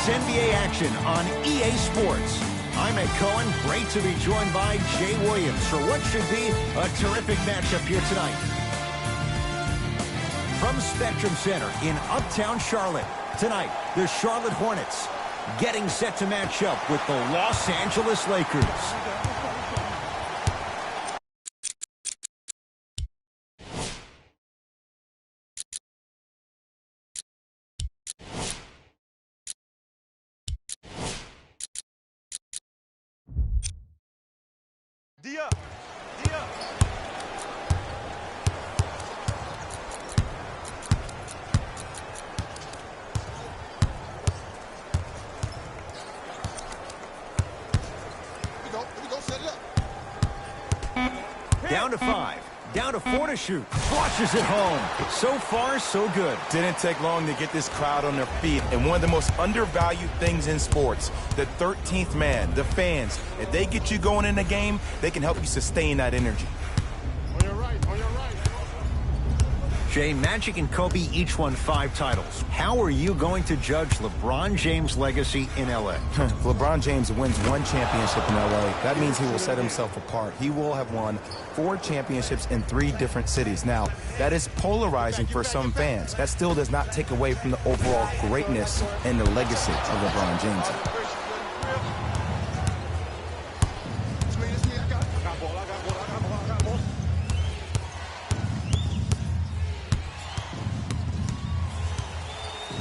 It's NBA action on EA Sports. I'm Ed Cohen. Great to be joined by Jay Williams for what should be a terrific matchup here tonight. From Spectrum Center in Uptown Charlotte, tonight, the Charlotte Hornets getting set to match up with the Los Angeles Lakers. Dia. Set it up. Down to 5. Down to 4 to shoot. Flushes it home. So far, so good. Didn't take long to get this crowd on their feet. And one of the most undervalued things in sports, the 13th man, the fans, if they get you going in the game, they can help you sustain that energy. On your right, on your right. Jay, Magic and Kobe each won 5 titles. How are you going to judge LeBron James' legacy in L.A.? LeBron James wins 1 championship in L.A. That means he will set himself apart. He will have won 4 championships in 3 different cities. Now, that is polarizing for some fans. That still does not take away from the overall greatness and the legacy of LeBron James.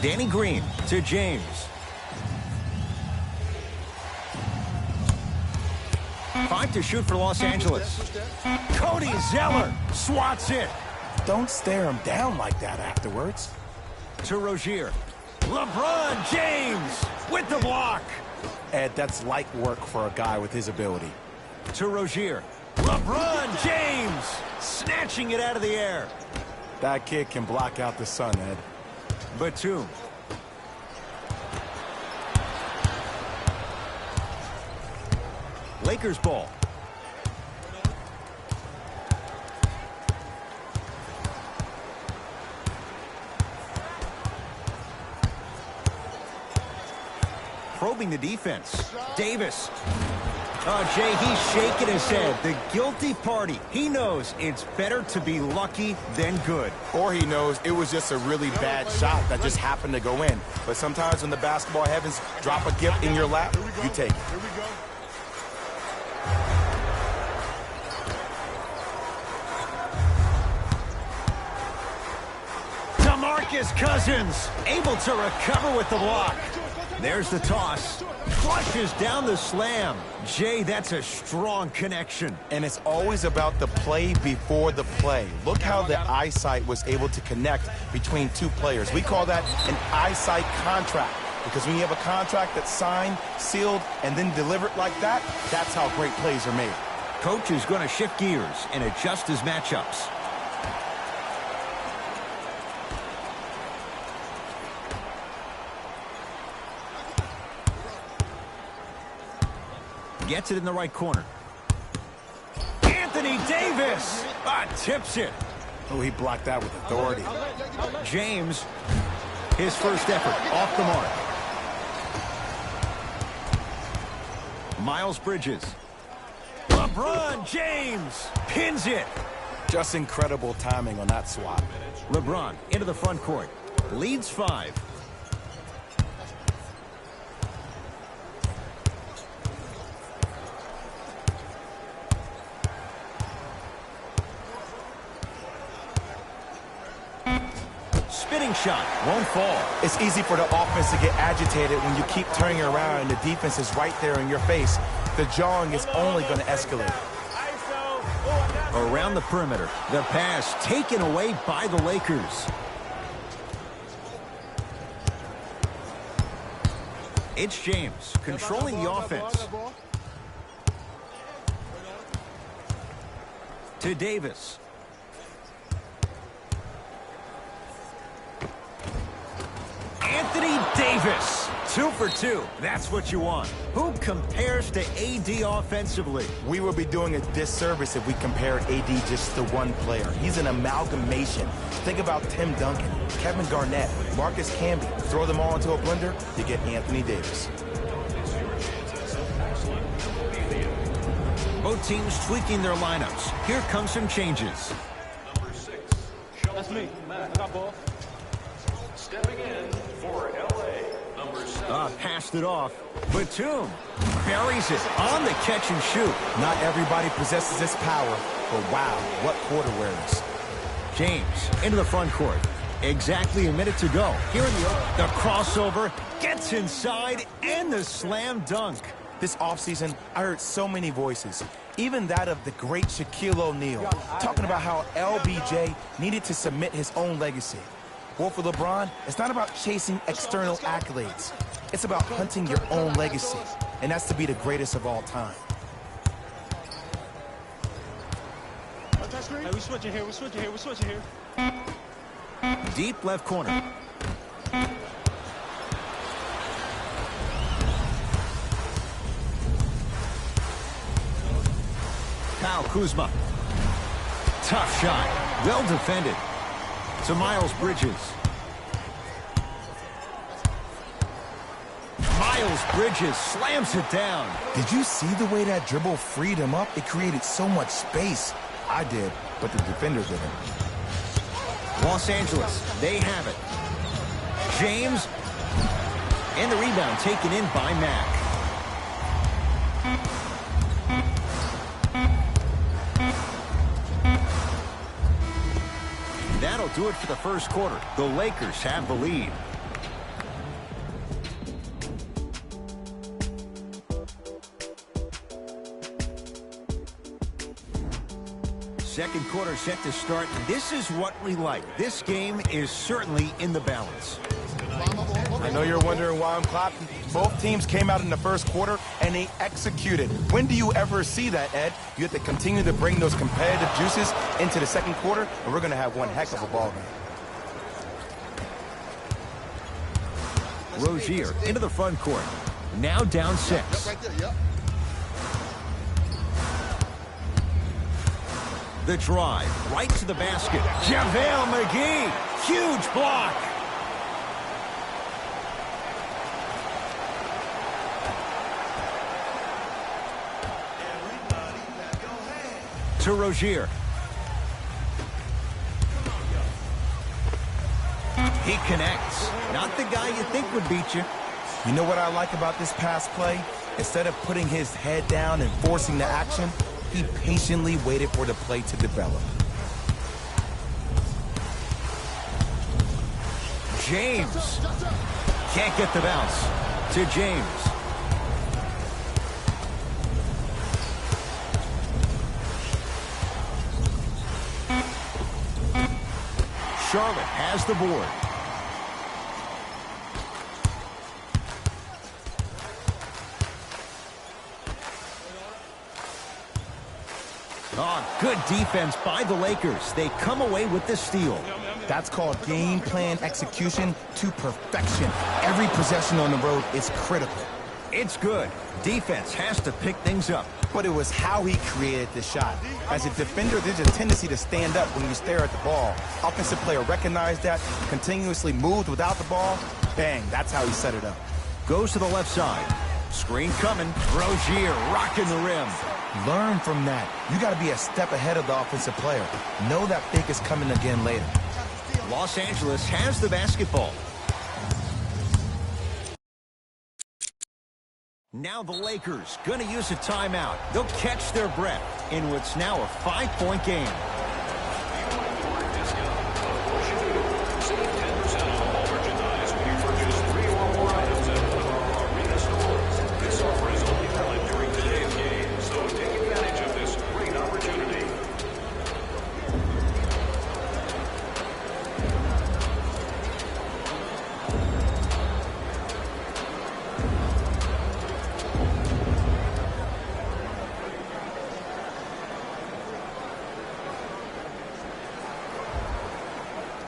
Danny Green to James. Five to shoot for Los Angeles. Cody Zeller swats it. Don't stare him down like that afterwards. To Rozier. LeBron James with the block. Ed, that's light work for a guy with his ability. To Rozier. LeBron James snatching it out of the air. That kid can block out the sun, Ed. Batum. Lakers ball. Probing the defense. Davis. Oh, Jay, he's shaking his head. The guilty party. He knows it's better to be lucky than good. Or he knows it was just a really bad shot that just happened to go in. But sometimes when the basketball heavens drop a gift in your lap, you take it. Here we go. DeMarcus Cousins able to recover with the block. There's the toss. Flushes down the slam. Jay, that's a strong connection. And it's always about the play before the play. Look how the eyesight was able to connect between 2 players. We call that an eyesight contract. Because when you have a contract that's signed, sealed, and then delivered like that, that's how great plays are made. Coach is going to shift gears and adjust his matchups. Gets it in the right corner. Anthony Davis tips it. Oh, he blocked that with authority. James, his first effort off the mark. Miles Bridges. LeBron James pins it. Just incredible timing on that swap. LeBron into the front court. Leads 5. Spinning shot won't fall. It's easy for the offense to get agitated when you keep turning around and the defense is right there in your face. The jawing is only going to escalate. Around the perimeter, the pass taken away by the Lakers. It's James controlling the offense. To Davis. Anthony Davis 2 for 2. That's what you want. Who compares to AD offensively? We would be doing a disservice if we compared AD just to one player. He's an amalgamation. Think about Tim Duncan, Kevin Garnett, Marcus Camby. Throw them all into a blender, you get Anthony Davis. Both teams tweaking their lineups. Here come some changes. Number 6. That's me. I got ball. Stepping in for LA. Number 7. Passed it off. Batum buries it on the catch and shoot. Not everybody possesses this power, but wow, what court awareness. James into the front court. Exactly a minute to go. Here in the crossover, gets inside, and the slam dunk. This offseason, I heard so many voices, even that of the great Shaquille O'Neal, talking about how LBJ needed to submit his own legacy. Well, for LeBron, it's not about chasing external accolades. It's about hunting your own legacy, and that's to be the greatest of all time. Hey, we're switching here. We're switching here. We're switching here. Deep left corner. Kyle Kuzma. Tough shot. Well defended. To Miles Bridges. Miles Bridges slams it down. Did you see the way that dribble freed him up? It created so much space. I did, but the defender didn't. Los Angeles, they have it. James. And the rebound taken in by Mack. That'll do it for the first quarter. The Lakers have the lead. Second quarter set to start. This is what we like. This game is certainly in the balance. I know you're wondering why I'm clapping. Both teams came out in the first quarter, and they executed. When do you ever see that, Ed? You have to continue to bring those competitive juices into the second quarter, and we're going to have one heck of a ball game. Rozier into the front court. Now down 6. Right there, yep. The drive right to the basket. JaVale McGee. Huge block. To Rozier. He connects. Not the guy you think would beat you. You know what I like about this pass play? Instead of putting his head down and forcing the action, he patiently waited for the play to develop. James. Can't get the bounce. To James. Charlotte has the board. Oh, good defense by the Lakers. They come away with the steal. That's called game plan execution to perfection. Every possession on the road is critical. It's good. Defense has to pick things up. But it was how he created the shot. As a defender, there's a tendency to stand up when you stare at the ball. Offensive player recognized that, continuously moved without the ball. Bang, that's how he set it up. Goes to the left side. Screen coming. Rozier rocking the rim. Learn from that. You got to be a step ahead of the offensive player. Know that fake is coming again later. Los Angeles has the basketball. Now the Lakers going to use a timeout. They'll catch their breath in what's now a 5-point game.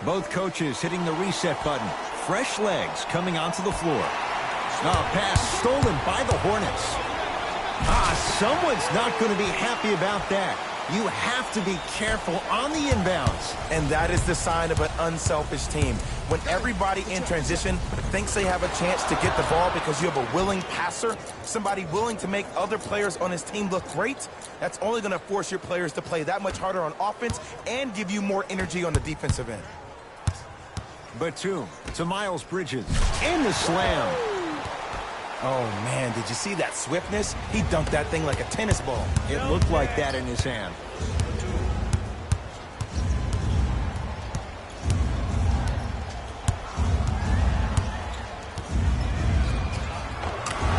Both coaches hitting the reset button. Fresh legs coming onto the floor. Pass stolen by the Hornets. Someone's not going to be happy about that. You have to be careful on the inbounds. And that is the sign of an unselfish team. When everybody in transition thinks they have a chance to get the ball because you have a willing passer, somebody willing to make other players on his team look great, that's only going to force your players to play that much harder on offense and give you more energy on the defensive end. Batum to Miles Bridges. And the slam. Oh, man, did you see that swiftness? He dunked that thing like a tennis ball. It looked like that in his hand.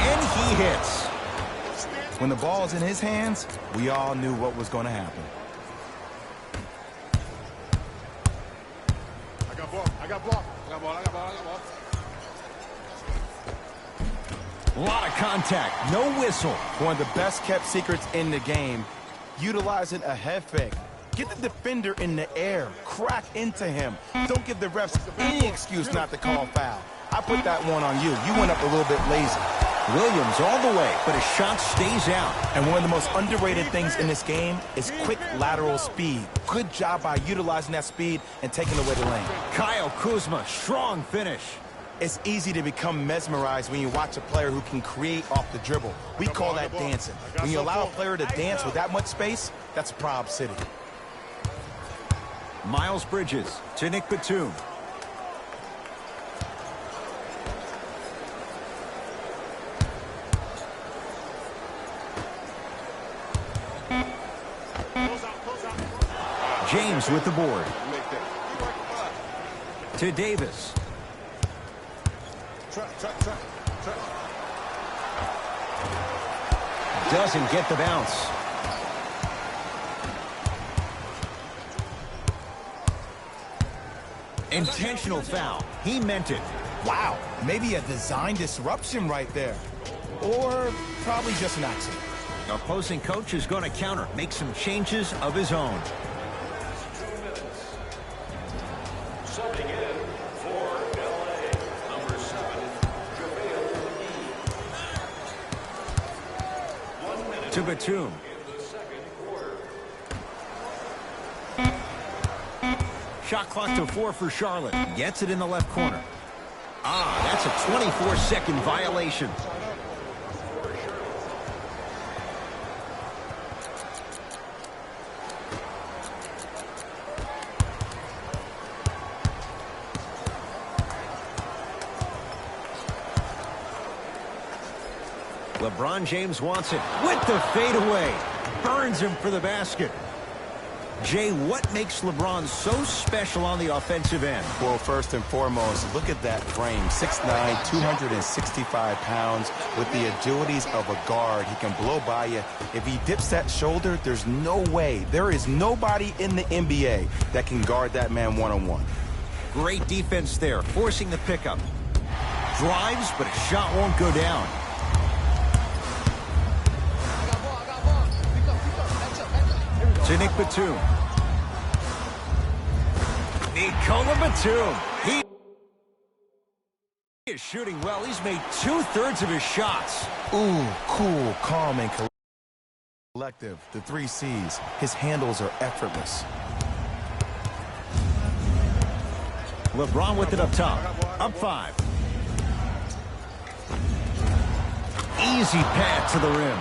And he hits. When the ball's in his hands, we all knew what was going to happen. I got ball. I got ball. I got ball. I got ball. I got ball. A lot of contact, no whistle. One of the best kept secrets in the game, utilizing a head fake. Get the defender in the air, crack into him. Don't give the refs any excuse not to call foul. I put that one on you. You went up a little bit lazy. Williams all the way, but his shot stays out. And one of the most underrated things in this game is quick lateral speed. Good job by utilizing that speed and taking away the lane. Kyle Kuzma, strong finish. It's easy to become mesmerized when you watch a player who can create off the dribble. We call that dancing. When you allow a player to dance with that much space, that's a prob city. Miles Bridges to Nick Batum. James with the board. To Davis. Doesn't get the bounce. Intentional foul. He meant it. Wow, maybe a design disruption right there. Or probably just an accident. Opposing coach is going to counter, make some changes of his own. 2 minutes. Subbing in for LA, number 7, JaVale McGee. 1 minute To Batum. in the second quarter. Shot clock to 4 for Charlotte. Gets it in the left corner. That's a 24-second violation. LeBron James wants it with the fadeaway. Burns him for the basket. Jay, what makes LeBron so special on the offensive end? Well, first and foremost, look at that frame. 6'9", 265 pounds with the agilities of a guard. He can blow by you. If he dips that shoulder, there's no way. There is nobody in the NBA that can guard that man one-on-one. Great defense there, forcing the pickup. Drives, but a shot won't go down. To Nick Batum. Nikola Batum. He is shooting well. He's made 2/3 of his shots. Ooh, cool, calm, and collective. The 3 C's. His handles are effortless. LeBron with it up top. Up 5. Easy pass to the rim.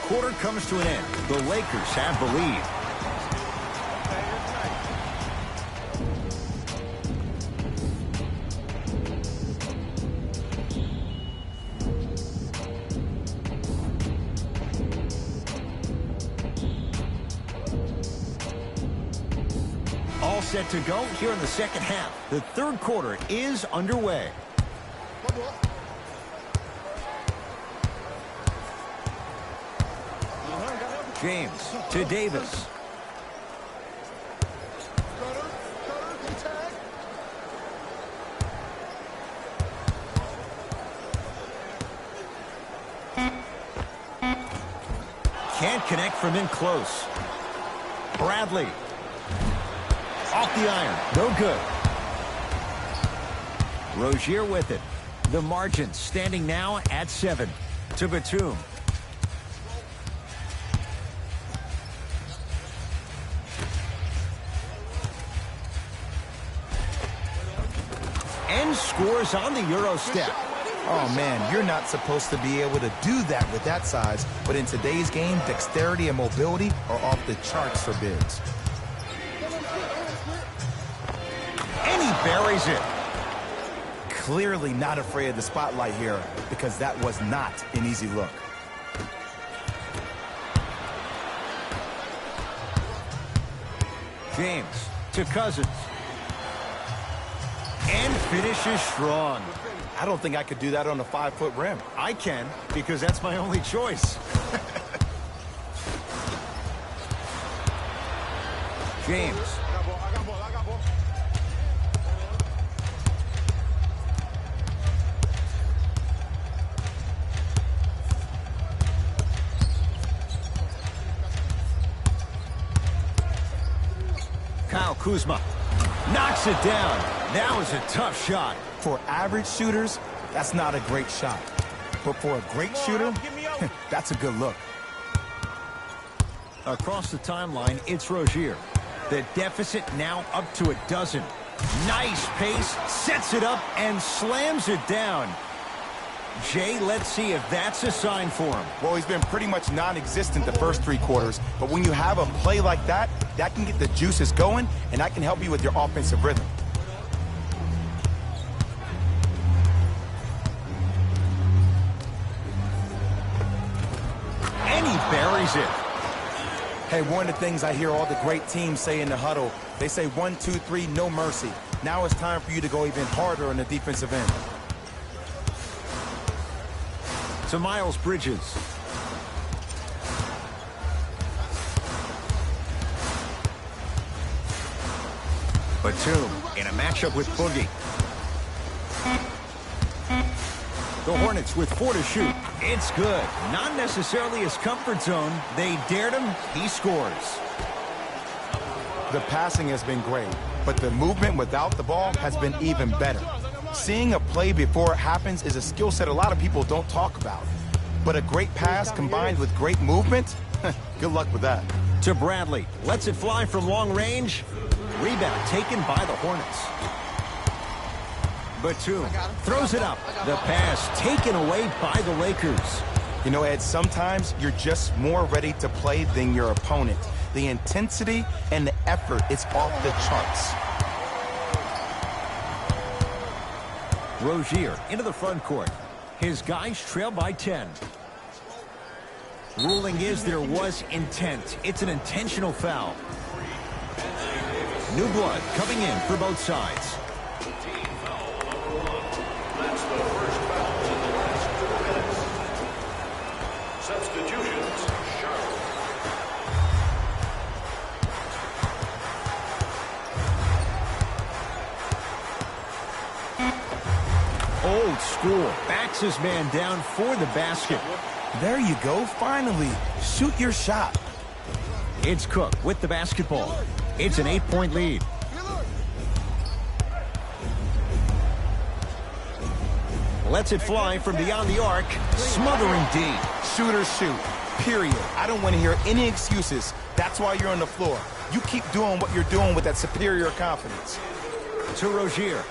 Quarter comes to an end. The Lakers have the lead. All set to go here in the second half. The third quarter is underway. James to Davis. Can't connect from in close. Bradley. Off the iron. No good. Rozier with it. The margin standing now at 7. To Batum. And scores on the Euro step. Oh, man, you're not supposed to be able to do that with that size, but in today's game, dexterity and mobility are off the charts for bigs. And he buries it. Clearly not afraid of the spotlight here, because that was not an easy look. James to Cousins. And finishes strong. I don't think I could do that on a 5-foot rim. I can, because that's my only choice. James. I got ball. Kyle Kuzma knocks it down. That was a tough shot. For average shooters, that's not a great shot. But for a great shooter, that's a good look. Across the timeline, it's Rozier. The deficit now up to 12. Nice pace, sets it up, and slams it down. Jay, let's see if that's a sign for him. Well, he's been pretty much non-existent the first 3 quarters, but when you have a play like that, that can get the juices going, and that can help you with your offensive rhythm. And he buries it. Hey, one of the things I hear all the great teams say in the huddle, they say 1, 2, 3, no mercy. Now it's time for you to go even harder on the defensive end. To Miles Bridges. Batum in a matchup with Boogie. The Hornets with 4 to shoot. It's good. Not necessarily his comfort zone. They dared him. He scores. The passing has been great, but the movement without the ball has been even better. Seeing a play before it happens is a skill set a lot of people don't talk about. But a great pass combined with great movement, good luck with that. To Bradley. Lets it fly from long range. Rebound taken by the Hornets. Batum throws it up. The pass taken away by the Lakers. You know, Ed, sometimes you're just more ready to play than your opponent. The intensity and the effort is off the charts. Rozier into the front court. His guys trail by 10. Ruling is there was intent. It's an intentional foul. New blood coming in for both sides. Team foul number 1. That's the first foul in the last 2 minutes. Substitutions, Charlotte. Old school. Backs his man down for the basket. There you go, finally. Shoot your shot. It's Cook with the basketball. It's an 8-point lead. Lets it fly from beyond the arc. Smothering D. Shooters shoot, period. I don't want to hear any excuses. That's why you're on the floor. You keep doing what you're doing with that superior confidence. To Rozier.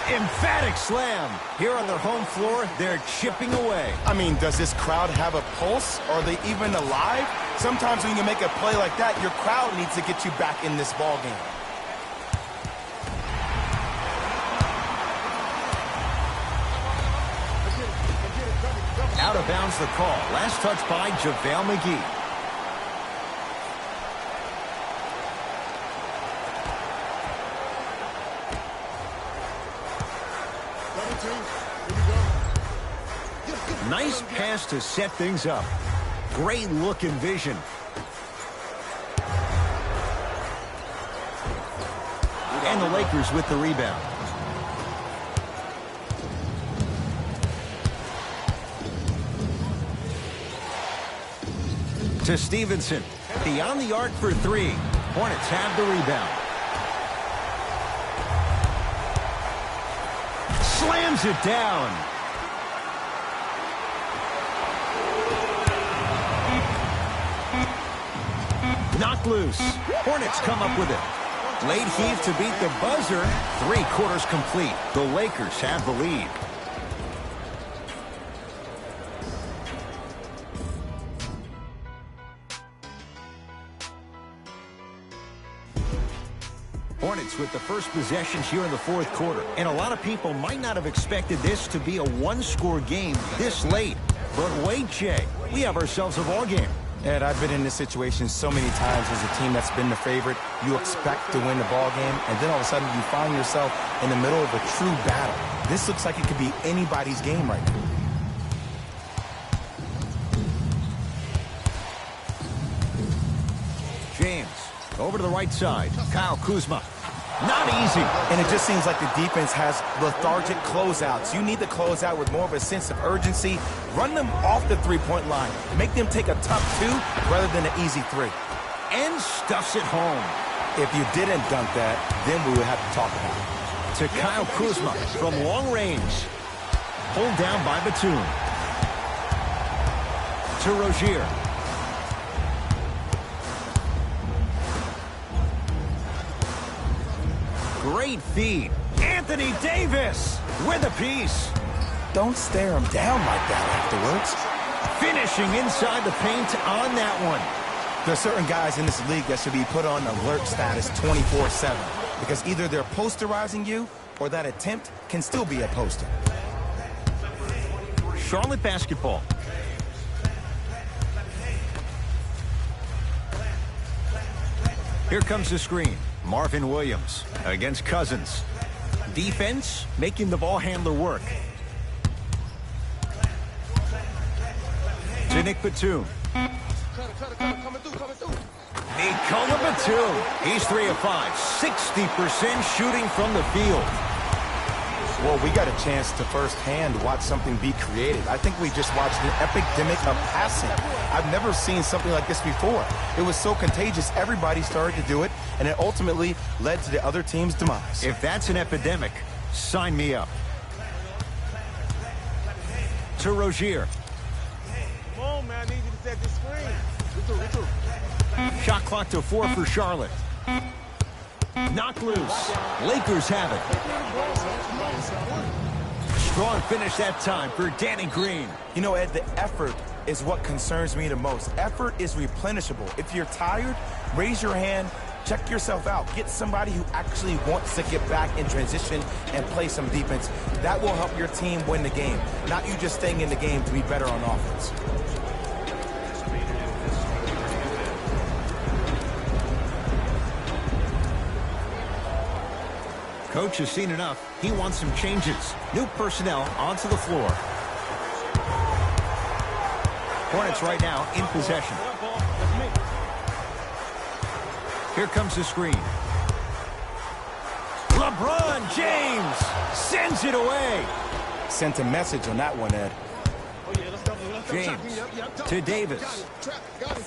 Emphatic slam. Here on their home floor, they're chipping away. I mean, does this crowd have a pulse? Are they even alive? Sometimes when you make a play like that, your crowd needs to get you back in this ball game. Out of bounds the call. Last touch by JaVale McGee. Nice pass to set things up. Great look and vision. And the Lakers with the rebound. To Stevenson. Beyond the arc for three. Hornets have the rebound. Slams it down. Knocked loose. Hornets come up with it. Late heave to beat the buzzer. 3 quarters complete. The Lakers have the lead. Hornets with the first possession here in the fourth quarter. And a lot of people might not have expected this to be a one-score game this late. But wait, Jay, we have ourselves a ball game. Ed, I've been in this situation so many times as a team that's been the favorite. You expect to win the ball game, and then all of a sudden you find yourself in the middle of a true battle. This looks like it could be anybody's game right now. James, over to the right side. Kyle Kuzma. Not easy. And it just seems like the defense has lethargic closeouts. You need to close out with more of a sense of urgency. Run them off the three-point line. Make them take a tough 2 rather than an easy 3. And stuffs it home. If you didn't dunk that, then we would have to talk about it. To Kyle Kuzma from long range. Pulled down by Batum. To Rozier. Great feed. Anthony Davis with a piece. Don't stare him down like that afterwards. Finishing inside the paint on that one. There are certain guys in this league that should be put on alert status 24/7 because either they're posterizing you or that attempt can still be a poster. Charlotte basketball. Here comes the screen. Marvin Williams against Cousins. Defense making the ball handler work. To Nick Batum. Nikola Batum. He's 3 of 5. 60% shooting from the field. Well, we got a chance to firsthand watch something be created. I think we just watched an epidemic of passing. I've never seen something like this before. It was so contagious, everybody started to do it, and it ultimately led to the other team's demise. If that's an epidemic, sign me up. To Rozier. Come on, man. I need you to set the screen. Shot clock to 4 for Charlotte. Knocked loose. Lakers have it. Strong finish that time for Danny Green. You know, Ed, the effort is what concerns me the most. Effort is replenishable. If you're tired, raise your hand, check yourself out. Get somebody who actually wants to get back in transition and play some defense. That will help your team win the game, not you just staying in the game to be better on offense. Coach has seen enough. He wants some changes. New personnel onto the floor. Hornets right now in possession. Here comes the screen. LeBron James sends it away. Sent a message on that one, Ed. James to Davis.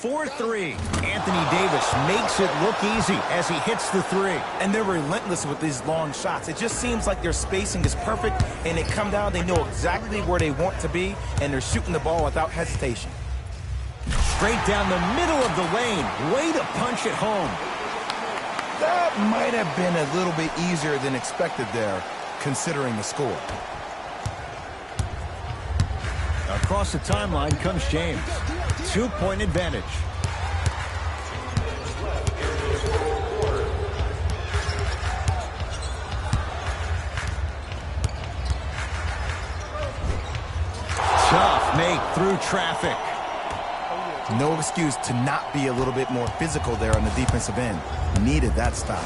4-3. Anthony Davis makes it look easy as he hits the 3. And they're relentless with these long shots. It just seems like their spacing is perfect, and they come down, they know exactly where they want to be, and they're shooting the ball without hesitation. Straight down the middle of the lane. Way to punch it home. That might have been a little bit easier than expected there, considering the score. Across the timeline comes James. 2-point advantage. Tough make through traffic. No excuse to not be a little bit more physical there on the defensive end. Needed that stop.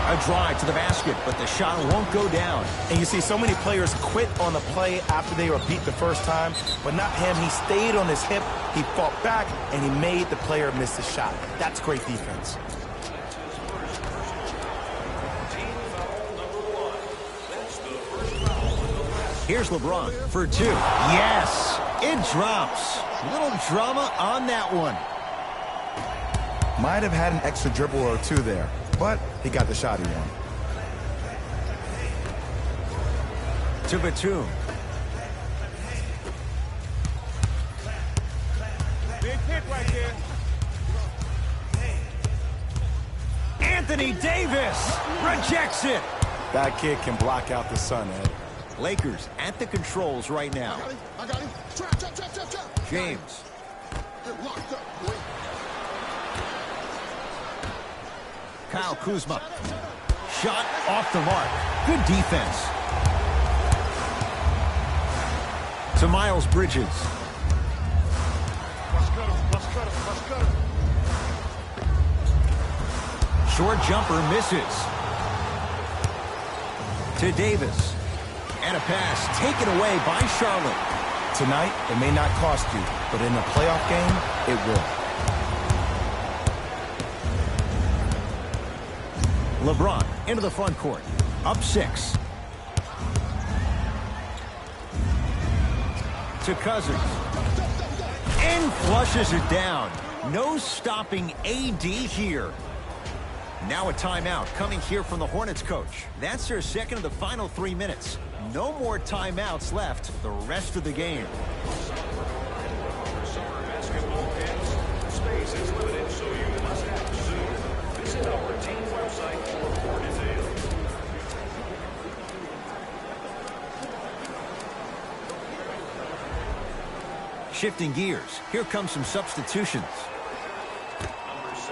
A drive to the basket, but the shot won't go down. And you see so many players quit on the play after they were beat the first time, but not him. He stayed on his hip, he fought back, and he made the player miss the shot. That's great defense. Here's LeBron for 2. Yes, it drops. Little drama on that one. Might have had an extra dribble or 2 there, but he got the shot he wanted. To Batum. Big pick right there. Anthony Davis rejects it. That kid can block out the sun, Ed. Lakers at the controls right now. I got him. Trap. James. Get locked up, boy. Kyle Kuzma. Shot off the mark. Good defense. To Miles Bridges. Let's cut him. Short jumper misses. To Davis. And a pass taken away by Charlotte. Tonight, it may not cost you, but in a playoff game, it will. LeBron into the front court. Up 6. To Cousins. And flushes it down. No stopping AD here. Now a timeout coming here from the Hornets coach. That's their second of the final 3 minutes. No more timeouts left the rest of the game. For summer basketball fans, space is limited, so you must act soon. Visit our team website for more details. Shifting gears. Here comes some substitutions. Number 6,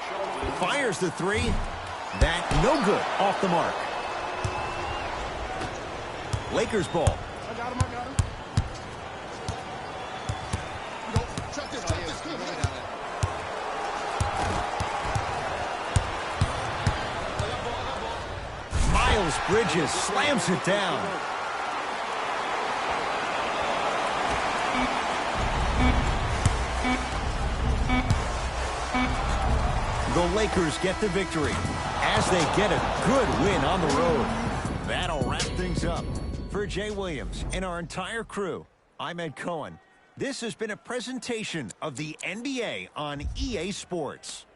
Sheldon. Fires the 3. That no good. Off the mark. Lakers ball. I got him. Go. Trap this. Come on. Miles Bridges slams it down. The Lakers get the victory as they get a good win on the road. That'll wrap things up. For Jay Williams and our entire crew, I'm Ed Cohen. This has been a presentation of the NBA on EA Sports.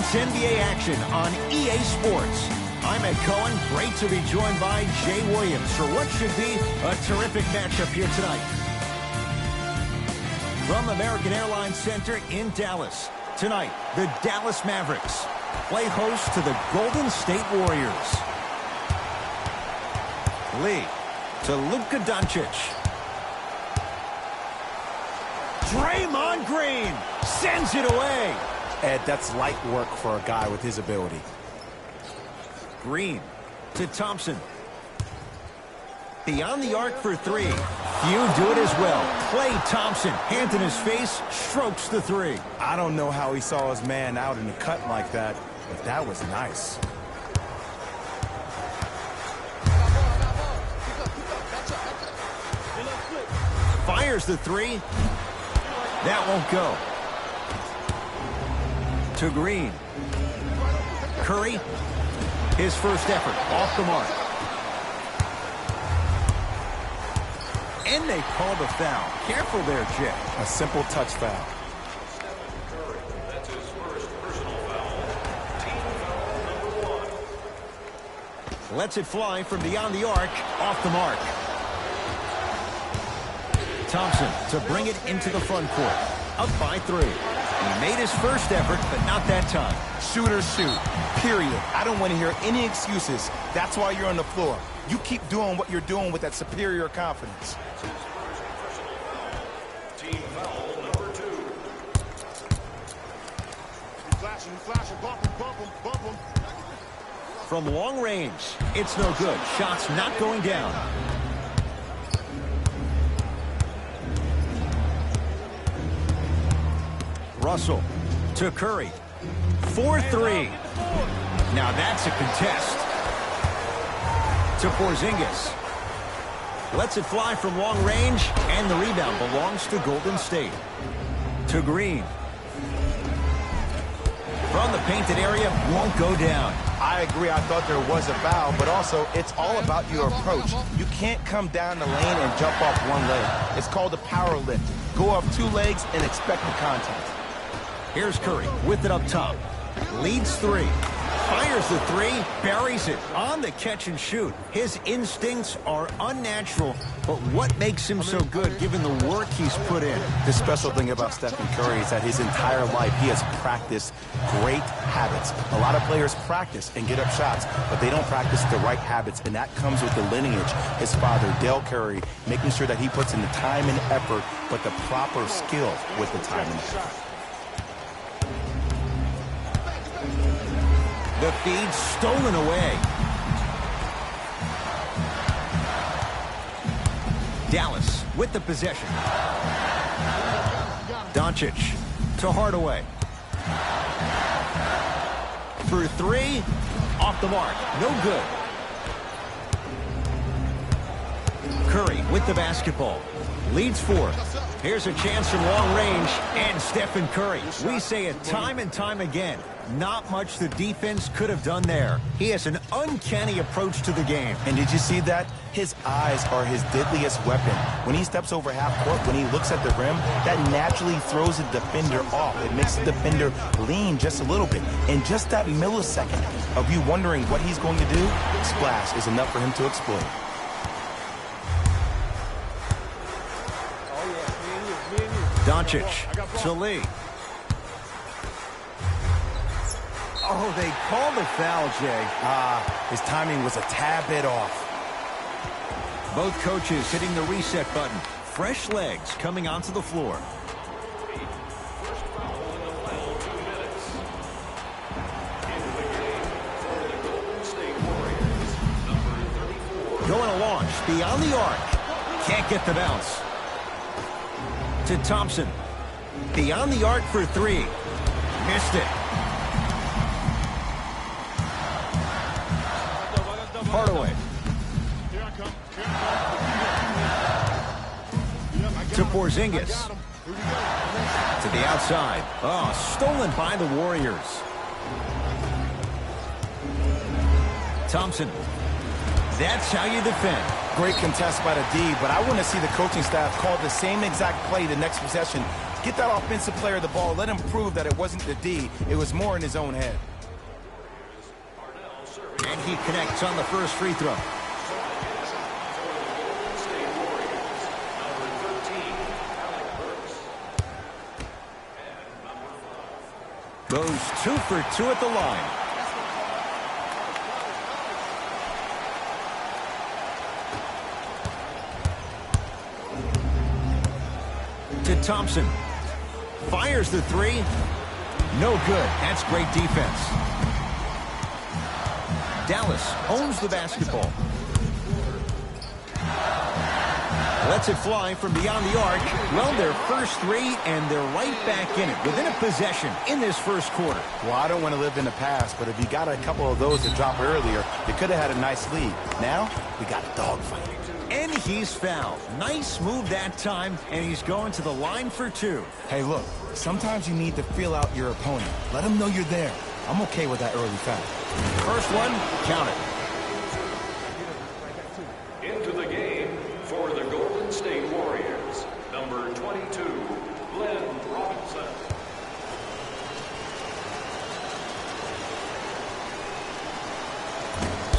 It's NBA action on EA Sports. I'm Ed Cohen. Great to be joined by Jay Williams for what should be a terrific matchup here tonight. From American Airlines Center in Dallas, tonight, the Dallas Mavericks play host to the Golden State Warriors. Lee to Luka Doncic. Draymond Green sends it away. Ed, that's light work for a guy with his ability. Green to Thompson. Beyond the arc for three. Few do it as well. Klay Thompson, hand in his face, strokes the three. I don't know how he saw his man out in the cut like that, but that was nice. Fires the three. That won't go. To Green. Curry. His first effort off the mark. And they call the foul. Careful there, Jay. A simple touch foul. That's his first personal foul. Team foul number 1. Lets it fly from beyond the arc. Off the mark. Thompson to bring it into the front court. Up by 3. He made his first effort, but not that time. Shoot or shoot, period. I don't want to hear any excuses. That's why you're on the floor. You keep doing what you're doing with that superior confidence. Team foul number 2. You flashing, bump him. From long range, it's no good. Shots not going down. Russell to Curry. 4-3. Now that's a contest. To Porzingis. Lets it fly from long range, and the rebound belongs to Golden State. To Green. From the painted area, won't go down. I agree, I thought there was a foul, but also it's all about your approach. You can't come down the lane and jump off one leg. It's called a power lift. Go off 2 legs and expect the contact. Here's Curry with it up top. Leads 3. Fires the 3. Buries it on the catch and shoot. His instincts are unnatural, but what makes him so good given the work he's put in? The special thing about Stephen Curry is that his entire life he has practiced great habits. A lot of players practice and get up shots, but they don't practice the right habits, and that comes with the lineage. His father, Dale Curry, making sure that he puts in the time and effort, but the proper skill with the time and effort. The feed stolen away. Dallas with the possession. Doncic to Hardaway. For 3. Off the mark. No good. Curry with the basketball. Leads 4. Here's a chance from long range, and Stephen Curry. We say it time and time again. Not much the defense could have done there. He has an uncanny approach to the game. And did you see that? His eyes are his deadliest weapon. When he steps over half court, when he looks at the rim, that naturally throws the defender off. It makes the defender lean just a little bit. And just that millisecond of you wondering what he's going to do, splash is enough for him to exploit. Doncic to Lee. Oh, they called the foul, Jay. His timing was a tad bit off. Both coaches hitting the reset button. Fresh legs coming onto the floor. First foul in the final 2 minutes. Into the game for the Golden State Warriors, number 34. Going to launch beyond the arc. Can't get the bounce. To Thompson. Beyond the arc for 3. Missed it. Hardaway. To Porzingis. To the outside. Oh, stolen by the Warriors. Thompson. That's how you defend. Great contest by the D, but I want to see the coaching staff call the same exact play the next possession Get that offensive player the ball. Let him prove that it wasn't the D. It was more in his own head. And he connects on the first free throw. Goes 2 for 2 at the line. To Thompson. Fires the three. No good. That's great defense. Dallas owns the basketball. Lets it fly from beyond the arc. Well, their first three, and they're right back in it within a possession in this first quarter. Well, I don't want to live in the past, but if you got a couple of those to drop earlier, you could have had a nice lead. Now, we got a dogfight. And he's fouled. Nice move that time, and he's going to the line for 2. Hey, look, sometimes you need to feel out your opponent. Let them know you're there. I'm okay with that early foul. First one, count it. Into the game for the Golden State Warriors, number 22, Glenn Robinson.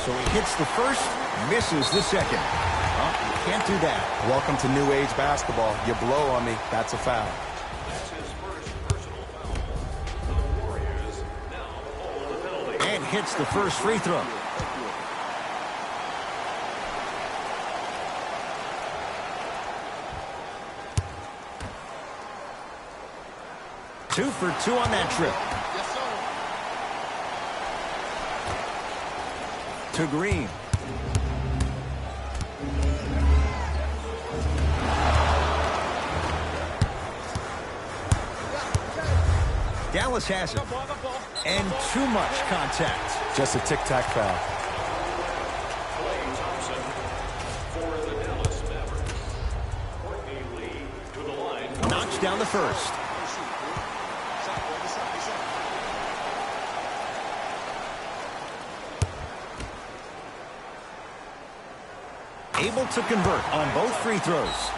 So he hits the first, misses the second. Well, you can't do that. Welcome to new age basketball. You blow on me, that's a foul. That's his first personal foul. The Warriors now hold the penalty. And hits the first free throw. Two for 2 on that trip. Yes, sir. To Green. Dallas has it. And too much contact. Just a tic-tac foul. Klay Thompson for the Dallas Mavericks. Courtney Lee to the line. Knocks down the first. Able to convert on both free throws.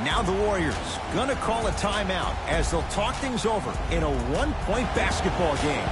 Now the Warriors gonna call a timeout as they'll talk things over in a one-point basketball game.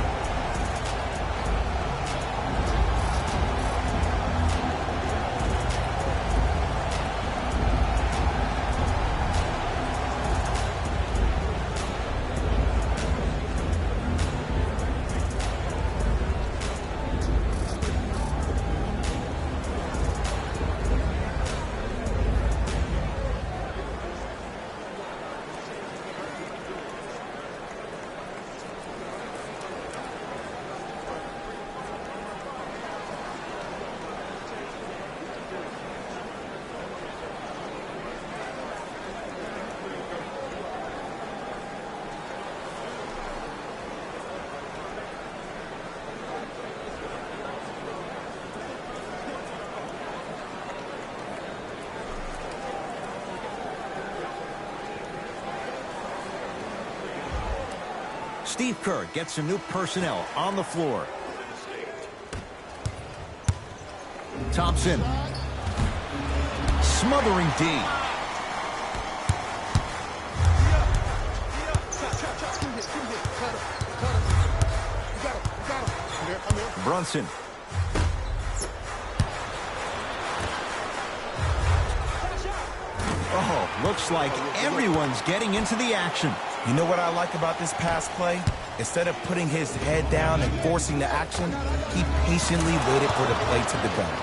Steve Kerr gets some new personnel on the floor. Thompson. Smothering D. Brunson. Oh, looks like everyone's getting into the action. You know what I like about this pass play? Instead of putting his head down and forcing the action, he patiently waited for the play to develop.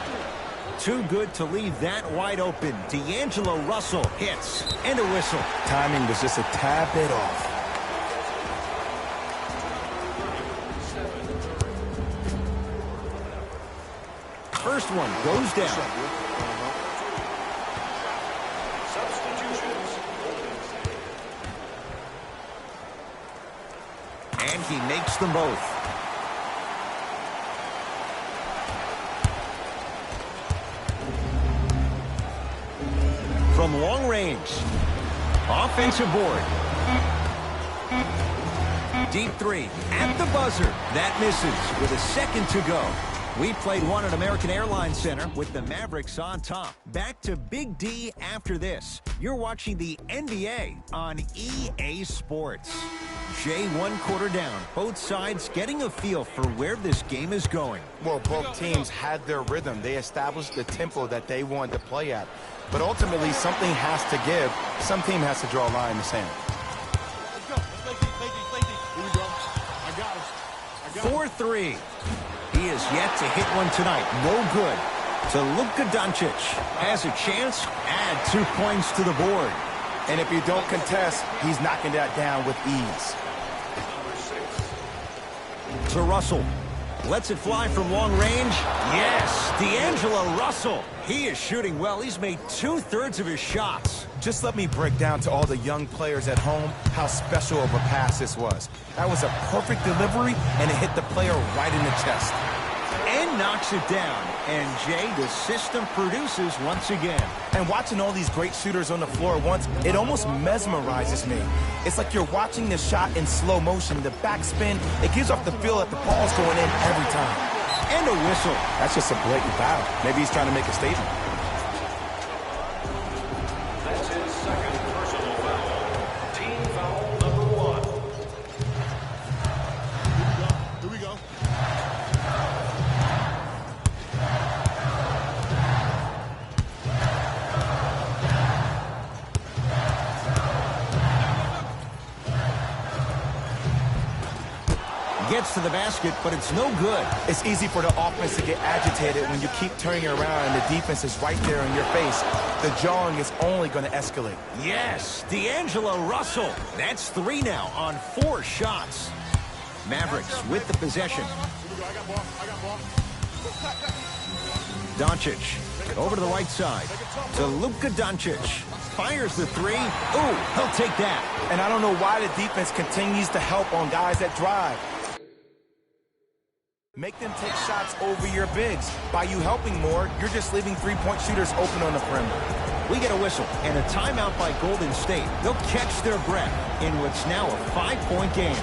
Too good to leave that wide open. D'Angelo Russell hits, and a whistle. Timing was just a tad bit off. First one goes down. Substitutions. And he makes them both. From long range. Offensive board. Deep three at the buzzer. That misses with a second to go. We played one at American Airlines Center with the Mavericks on top. Back to Big D after this. You're watching the NBA on EA Sports. Jay, 1 quarter down. Both sides getting a feel for where this game is going. Well, both teams had their rhythm. They established the tempo that they wanted to play at. But ultimately, something has to give. Some team has to draw a line in the sand. Let's go. Let's play D. Play D. Here we go. I got him. 4-3. He is yet to hit one tonight. No good. To Luka Doncic. Has a chance. Add 2 points to the board. And if you don't contest, he's knocking that down with ease. To Russell. Lets it fly from long range. Yes, D'Angelo Russell. He is shooting well. He's made 2/3 of his shots. Just let me break down to all the young players at home how special of a pass this was. That was a perfect delivery, and it hit the player right in the chest. And knocks it down. And, Jay, the system produces once again. And watching all these great shooters on the floor at once, it almost mesmerizes me. It's like you're watching the shot in slow motion. The backspin, it gives off the feel that the ball's going in every time. And a whistle. That's just a blatant foul. Maybe he's trying to make a statement. That's his second personal foul. Team foul number 1. Here we go. Gets to the basket, but it's no good. It's easy for the offense to get agitated when you keep turning around and the defense is right there in your face. The jawing is only going to escalate. Yes, D'Angelo Russell. That's 3 now on 4 shots. Mavericks with the possession. Here we go. I got ball. I got ball. Doncic over to the right side to Luka Doncic. Fires the 3. Ooh, he'll take that. And I don't know why the defense continues to help on guys that drive. Make them take shots over your bigs. By you helping more, you're just leaving 3-point shooters open on the perimeter. We get a whistle and a timeout by Golden State. They'll catch their breath in what's now a 5-point game.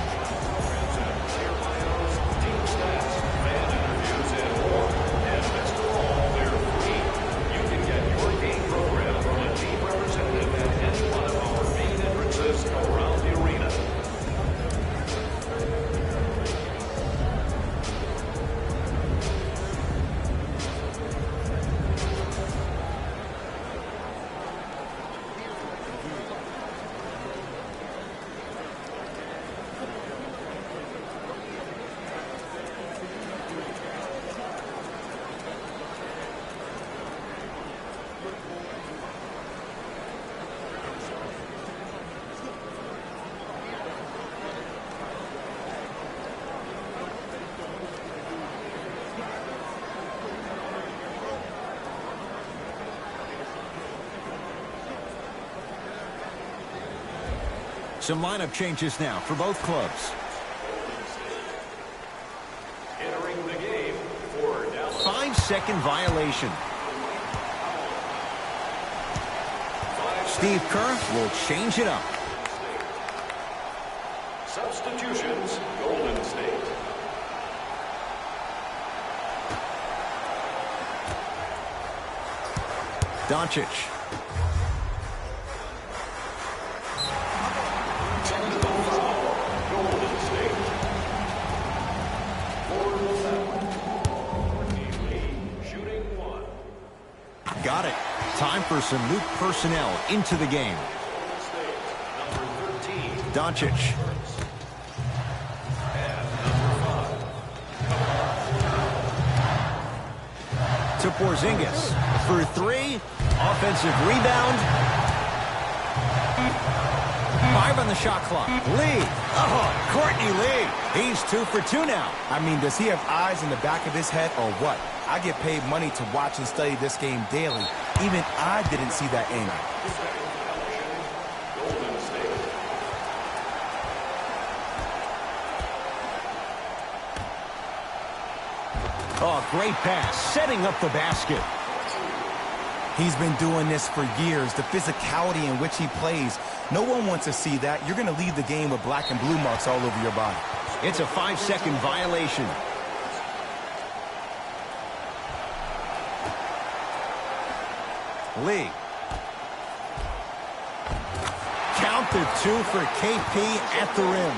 Team stats, fan interviews, and more. And best of all, they're free. You can get your game program from a team representative at any one of our main entrances around the arena. Some lineup changes now for both clubs. Entering the game for Dallas. 5-second violation. Steve Kerr will change it up. Substitutions, Golden State. Doncic. Technical foul, Golden State. Shooting 1. Got it. Time for some new personnel into the game. Number 13. Doncic. To Porzingis for 3. Offensive rebound. 5 on the shot clock. Lee. Oh, Courtney Lee. He's 2 for 2 now. I mean, does he have eyes in the back of his head or what? I get paid money to watch and study this game daily. Even I didn't see that angle. Golden State. Oh, great pass. Setting up the basket. He's been doing this for years. The physicality in which he plays. No one wants to see that. You're going to leave the game with black and blue marks all over your body. It's a 5-second violation. Lee. Count the 2 for KP at the rim.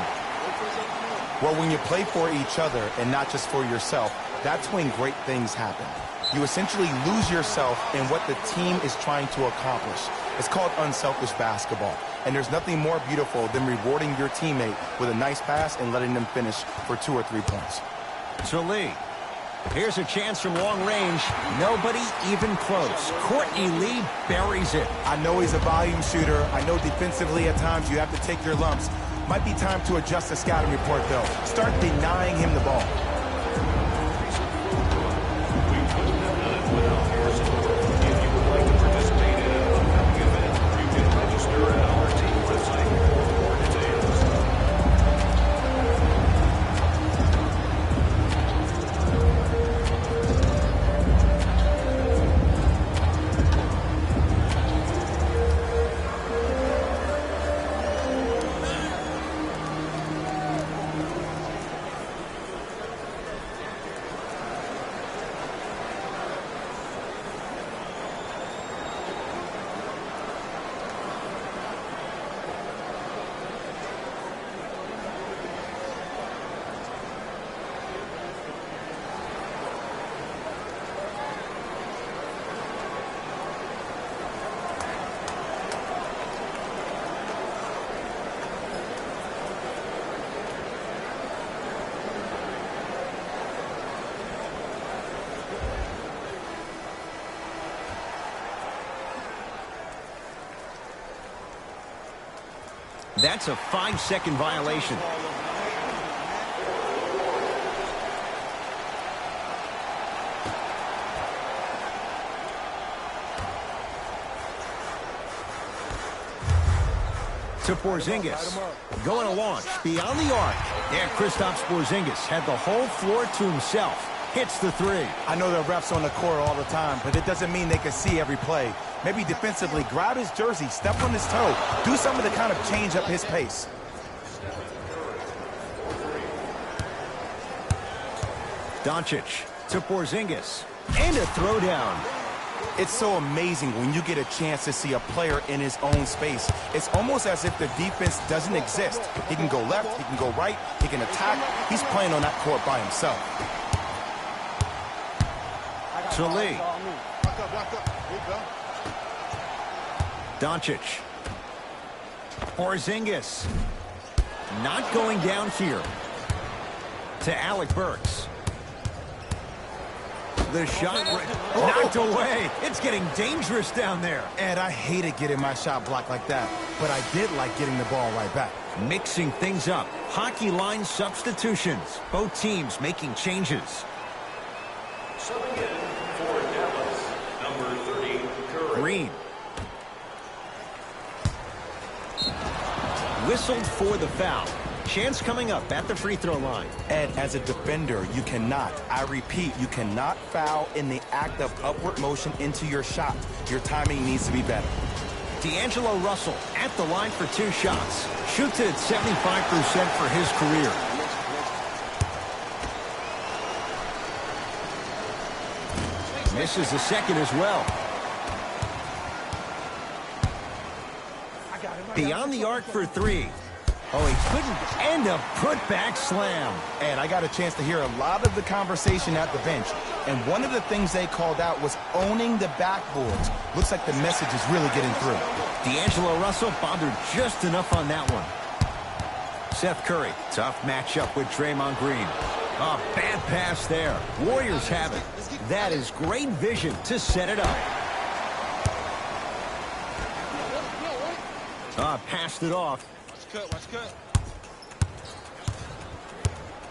Well, when you play for each other and not just for yourself, that's when great things happen. You essentially lose yourself in what the team is trying to accomplish. It's called unselfish basketball. And there's nothing more beautiful than rewarding your teammate with a nice pass and letting them finish for 2 or 3 points. To Lee. Here's a chance from long range. Nobody even close. Courtney Lee buries it. I know he's a volume shooter. I know defensively at times you have to take your lumps. Might be time to adjust the scouting report, though. Start denying him the ball. That's a 5-second violation. To Porzingis. Going to launch beyond the arc. And Kristaps Porzingis had the whole floor to himself. Hits the 3. I know there are refs on the court all the time, but it doesn't mean they can see every play. Maybe defensively, grab his jersey, step on his toe, do something to kind of change up his pace. Doncic to Porzingis. And a throwdown. It's so amazing when you get a chance to see a player in his own space. It's almost as if the defense doesn't exist. He can go left, he can go right, he can attack. He's playing on that court by himself. To Lee. Block up. Here you go. Doncic. Porzingis. Not going down here. To Alec Burks. The shot knocked away. It's getting dangerous down there. Ed, I hated getting my shot blocked like that, but I did like getting the ball right back. Mixing things up. Hockey line substitutions. Both teams making changes. Subbing in for Dallas, number 30, Curry. Green. Whistled for the foul. Chance coming up at the free throw line. Ed, as a defender, you cannot, I repeat, you cannot foul in the act of upward motion into your shot. Your timing needs to be better. D'Angelo Russell at the line for 2 shots. Shoots it at 75% for his career. Misses the second as well. Beyond the arc for 3. Oh, he couldn't end a put-back slam. And I got a chance to hear a lot of the conversation at the bench. And one of the things they called out was owning the backboards. Looks like the message is really getting through. D'Angelo Russell bothered just enough on that one. Seth Curry, tough matchup with Draymond Green. Oh, bad pass there. Warriors have it. That is great vision to set it up. Passed it off. Watch cut.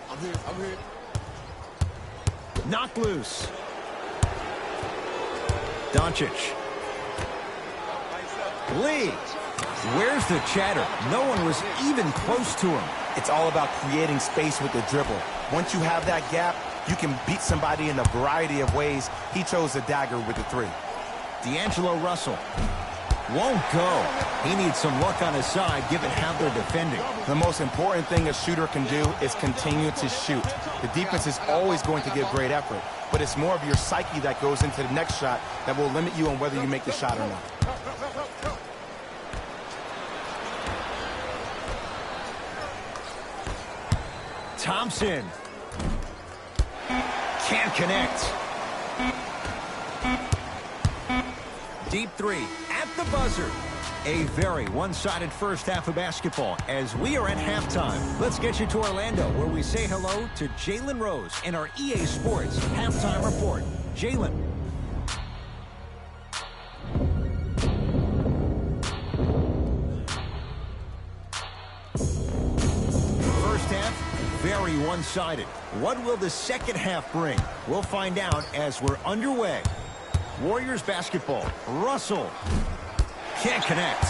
I'm here. Knocked loose. Doncic. Lee. Where's the chatter? No one was even close to him. It's all about creating space with the dribble. Once you have that gap, you can beat somebody in a variety of ways. He chose the dagger with the 3. D'Angelo Russell. Won't go. He needs some luck on his side, given how they're defending. The most important thing a shooter can do is continue to shoot. The defense is always going to give great effort, but it's more of your psyche that goes into the next shot that will limit you on whether you make the shot or not. Thompson. Can't connect. Deep three at the buzzer. A very one-sided first half of basketball as we are at halftime. Let's get you to Orlando, where we say hello to Jalen Rose in our EA Sports Halftime Report. Jalen. First half, very one-sided. What will the second half bring? We'll find out as we're underway. Warriors basketball. Russell. Can't connect.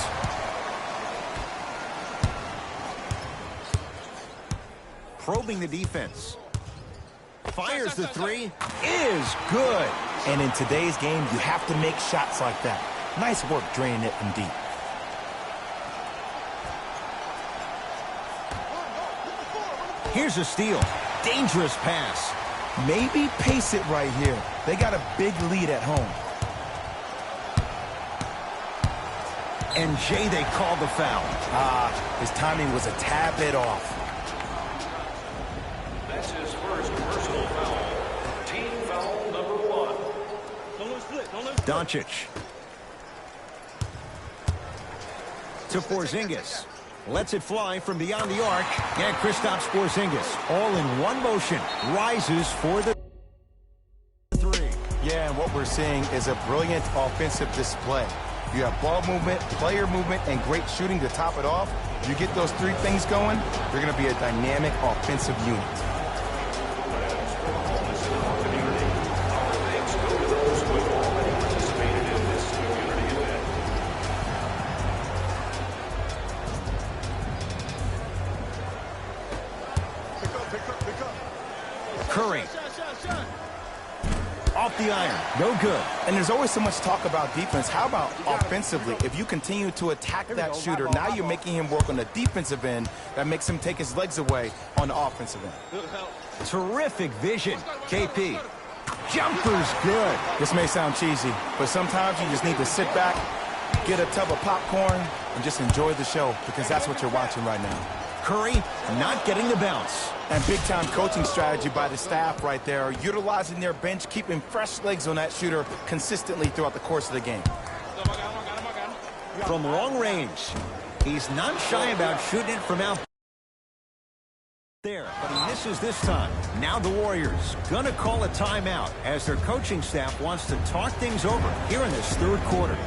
Probing the defense. Fires the three. Is good. And in today's game, you have to make shots like that. Nice work draining it from deep. Here's a steal. Dangerous pass. Maybe pace it right here. They got a big lead at home. And Jay, they called the foul. His timing was a tad bit off. That's his first personal foul. Team foul number 1. Don't lose split. Don't lose. Doncic. To Porzingis. Lets it fly from beyond the arc. And Kristaps Porzingis, all in one motion, rises for the three. Yeah, and what we're seeing is a brilliant offensive display. You have ball movement, player movement, and great shooting to top it off. You get those three things going, you're going to be a dynamic offensive unit. Our thanks go to those who have already participated in this community event. Pick up. Curry. Shot. Off the iron. No good. And there's always so much talk about defense. How about offensively? If you continue to attack that shooter, now you're making him work on the defensive end. That makes him take his legs away on the offensive end. Terrific vision. KP. Jumper's good. This may sound cheesy, but sometimes you just need to sit back, get a tub of popcorn, and just enjoy the show, because that's what you're watching right now. Curry not getting the bounce. And big-time coaching strategy by the staff right there, utilizing their bench, keeping fresh legs on that shooter consistently throughout the course of the game. From long range, he's not shy about shooting it from out there, but he misses this time. Now the Warriors gonna call a timeout as their coaching staff wants to talk things over here in this third quarter.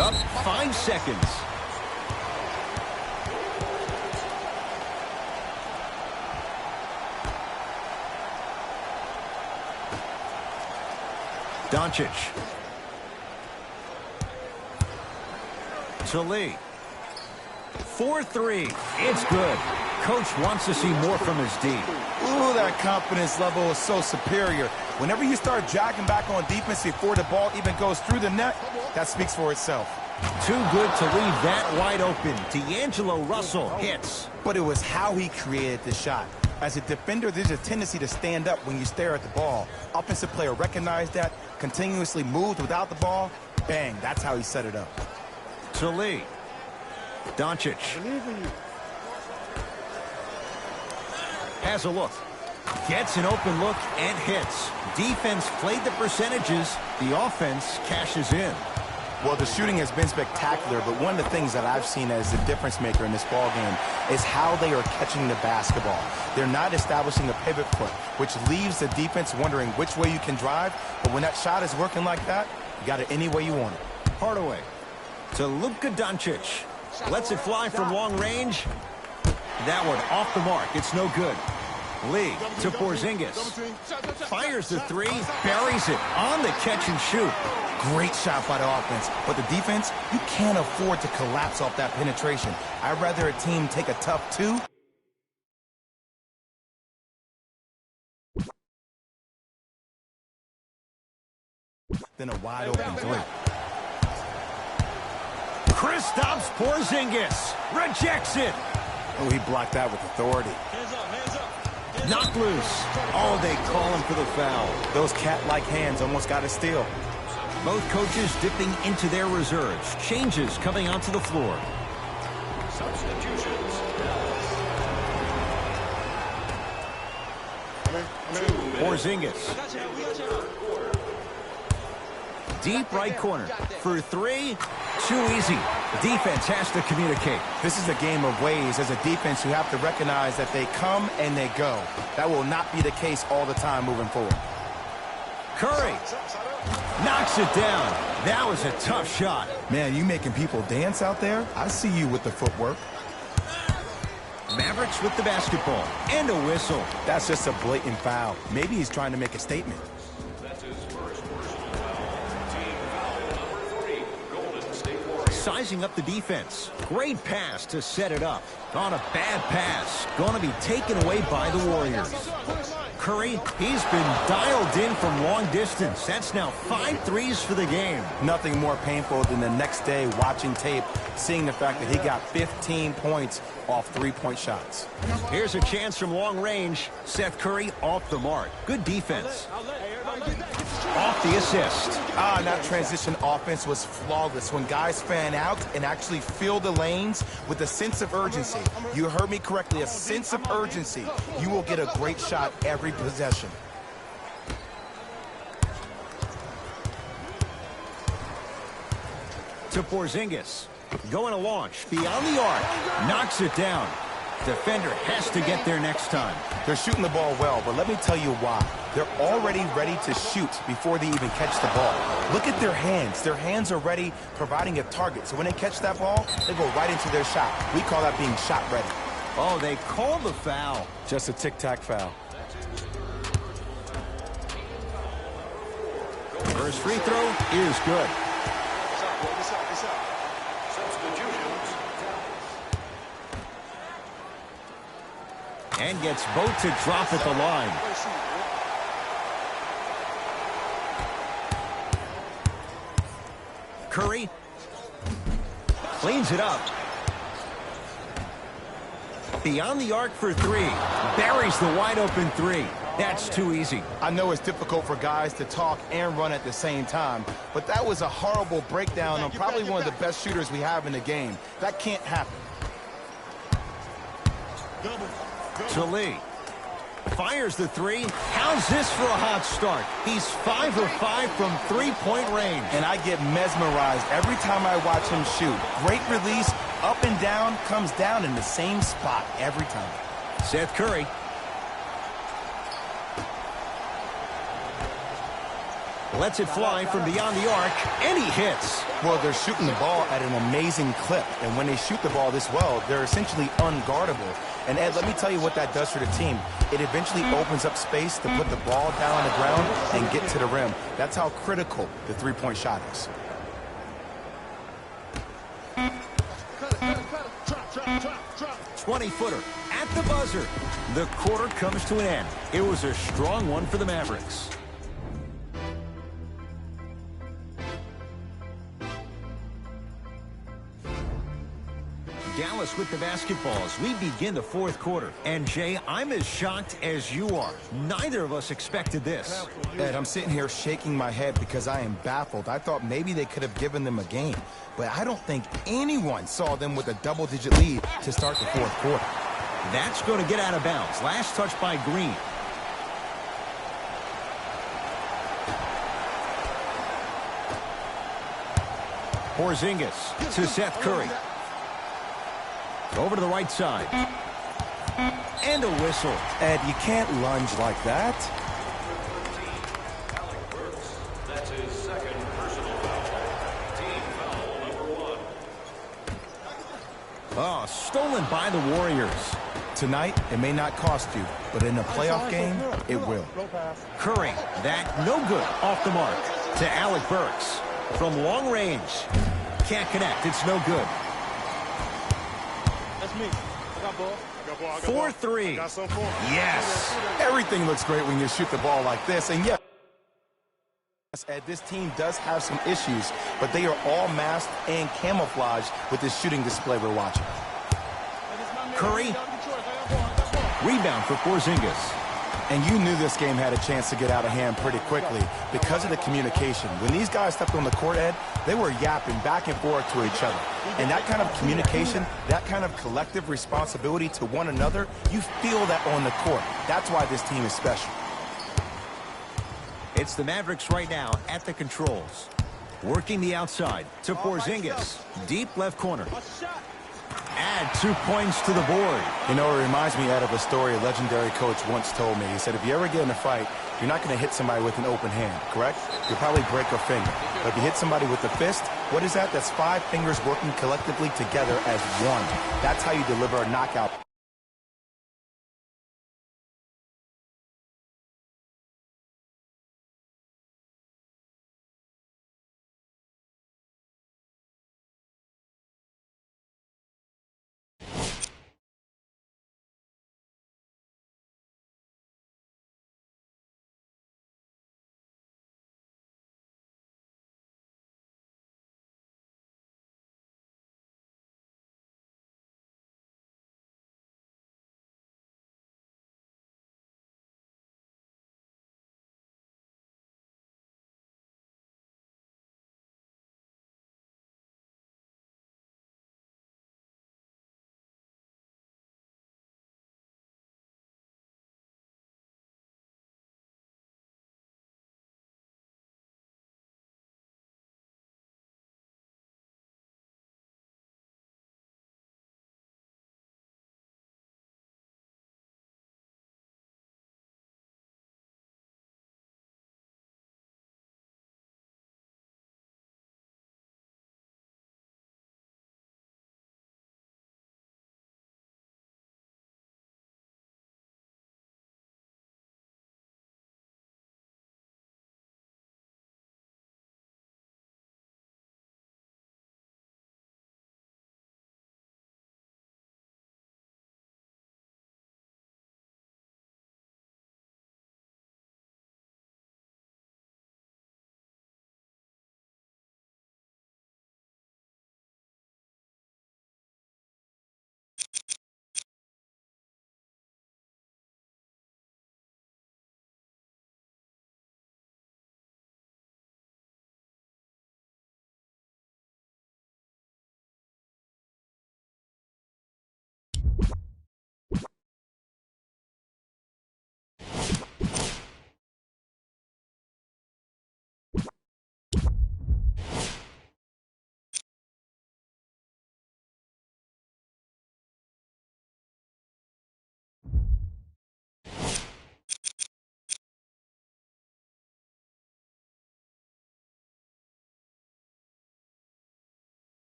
Up 5 seconds. Doncic. To Lee. 4-3. It's good. Coach wants to see more from his D. Ooh, that confidence level is so superior. Whenever you start jogging back on defense before the ball even goes through the net, that speaks for itself. Too good to leave that wide open. D'Angelo Russell hits. But it was how he created the shot. As a defender, there's a tendency to stand up when you stare at the ball. Offensive player recognized that, continuously moved without the ball, bang. That's how he set it up. To Lee. Doncic. Believe in you. Has a look. Gets an open look and hits. Defense played the percentages. The offense cashes in. Well, the shooting has been spectacular, but one of the things that I've seen as the difference maker in this ball game is how they are catching the basketball. They're not establishing a pivot foot, which leaves the defense wondering which way you can drive, but when that shot is working like that, you got it any way you want it. Hardaway to Luka Doncic. Lets it fly from long range. That one off the mark. It's no good. Lee to Porzingis. Fires the three, buries it on the catch and shoot. Great shot by the offense, but the defense, you can't afford to collapse off that penetration. I'd rather a team take a tough two than a wide open three. Kristaps Porzingis rejects it. Oh, he blocked that with authority. Hands up, hands up. Knocked loose. Oh, they call him for the foul. Those cat-like hands almost got a steal. Both coaches dipping into their reserves. Changes coming onto the floor. Substitutions. Porzingis. We got you. Deep right corner. For three. Too easy. Defense has to communicate. This is a game of ways. As a defense, you have to recognize that they come and they go. That will not be the case all the time moving forward. Curry knocks it down. That was a tough shot. Man, you making people dance out there? I see you with the footwork. Mavericks with the basketball. And a whistle. That's just a blatant foul. Maybe he's trying to make a statement. That's his first personal foul. Team foul number 3. Golden State Warriors. Sizing up the defense. Great pass to set it up. On a bad pass. Going to be taken away by the Warriors. Curry, he's been dialed in from long distance. That's now 5 threes for the game. Nothing more painful than the next day watching tape, seeing the fact that he got 15 points off three-point shots. Here's a chance from long range. Seth Curry off the mark. Good defense. Off the assist. That transition offense was flawless when guys fan out and actually fill the lanes with a sense of urgency. You heard me correctly, a sense of urgency. You will get a great shot every possession. To Porzingis. Going to launch. Beyond the arc. Knocks it down. Defender has to get there next time. They're shooting the ball well, but let me tell you why. They're already ready to shoot before they even catch the ball. Look at their hands. Their hands are ready, providing a target. So when they catch that ball, they go right into their shot. We call that being shot ready. Oh, they called the foul. Just a tic-tac foul. First free throw is good. Substitutions. And gets both to drop at the line. Curry cleans it up. Beyond the arc for three. Buries the wide open three. That's too easy. I know it's difficult for guys to talk and run at the same time, but that was a horrible breakdown on probably one of the best shooters we have in the game. That can't happen. To Lee. Fires the three. How's this for a hot start? He's 5 of 5 from three-point range. And I get mesmerized every time I watch him shoot. Great release, up and down, comes down in the same spot every time. Seth Curry. Lets it fly from beyond the arc, and he hits. Well, they're shooting the ball at an amazing clip, and when they shoot the ball this well, they're essentially unguardable. And Ed, let me tell you what that does for the team. It eventually opens up space to put the ball down on the ground and get to the rim. That's how critical the three-point shot is. 20-footer at the buzzer. The quarter comes to an end. It was a strong one for the Mavericks. Dallas with the basketballs. We begin the fourth quarter. And, Jay, I'm as shocked as you are. Neither of us expected this. Ed, I'm sitting here shaking my head because I am baffled. I thought maybe they could have given them a game. But I don't think anyone saw them with a double-digit lead to start the fourth quarter. That's going to get out of bounds. Last touch by Green. Porzingis to Seth Curry. Over to the right side. And a whistle. Ed, you can't lunge like that. That's his second personal foul. Team foul number 1. Oh, stolen by the Warriors. Tonight, it may not cost you, but in a playoff game, it will. Curry, that no good, off the mark. To Alec Burks. From long range. Can't connect, it's no good. That's me. I got ball. 4-3. Got some for him. Yes. Everything looks great when you shoot the ball like this, and yes, Ed, this team does have some issues, but they are all masked and camouflaged with this shooting display we're watching. Curry. Rebound for Porzingis. And you knew this game had a chance to get out of hand pretty quickly because of the communication. When these guys stepped on the court, Ed, they were yapping back and forth to each other. And that kind of communication, that kind of collective responsibility to one another, you feel that on the court. That's why this team is special. It's the Mavericks right now at the controls. Working the outside to Porzingis. Deep left corner. Add 2 points to the board. You know, it reminds me, Ed, of a story a legendary coach once told me. He said, if you ever get in a fight, you're not going to hit somebody with an open hand, correct? You'll probably break a finger. But if you hit somebody with a fist, what is that? That's 5 fingers working collectively together as one. That's how you deliver a knockout.